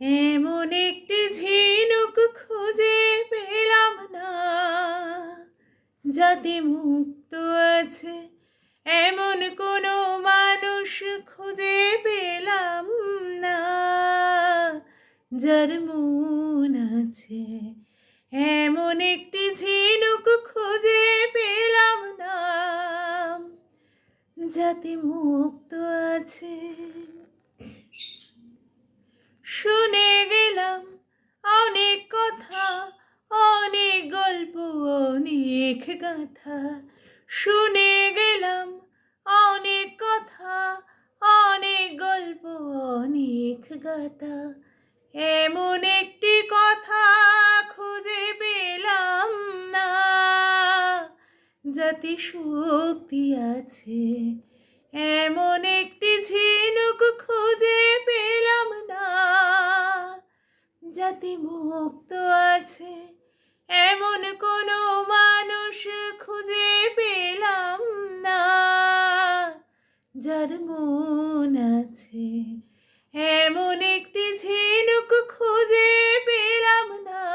এমন একটি ঝিনুক খুঁজে পেলাম না, যাতে মুক্ত আছে এমন কোনো মানুষ খুঁজে পেলাম না, যার মন আছে। এমন একটি ঝিনুক খুঁজে পেলাম না, যাতে মুক্ত আছে। শুনে গেলাম অনেক কথা, অনেক গল্প, অনেক গাথা। শুনে গেলাম অনেক কথা, অনেক গল্প, অনেক গাথা। এমন একটি কথা খুঁজে পেলাম না, যাতে শক্তি আছে। এমন একটি ঝিনুক খুঁজে পেলাম না, যাতে মুক্ত আছে এমন কোনো মানুষ খুঁজে পেলাম না, যার মন আছে। এমন একটি ঝিনুক খুঁজে পেলাম না।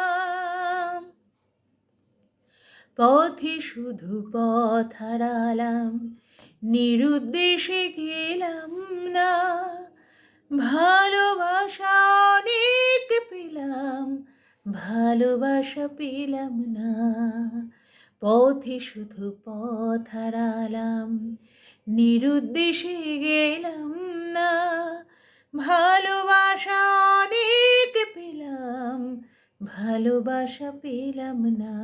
পথে শুধু পথ হারালাম, নিরুদ্দেশে গেলাম না। ভালোবাসা অনেক পেলাম, ভালোবাসা পেলাম না। পথে শুধু পথ হারালাম, নিরুদ্দেশে গেলাম না। ভালোবাসা অনেক পেলাম, ভালোবাসা পেলাম না।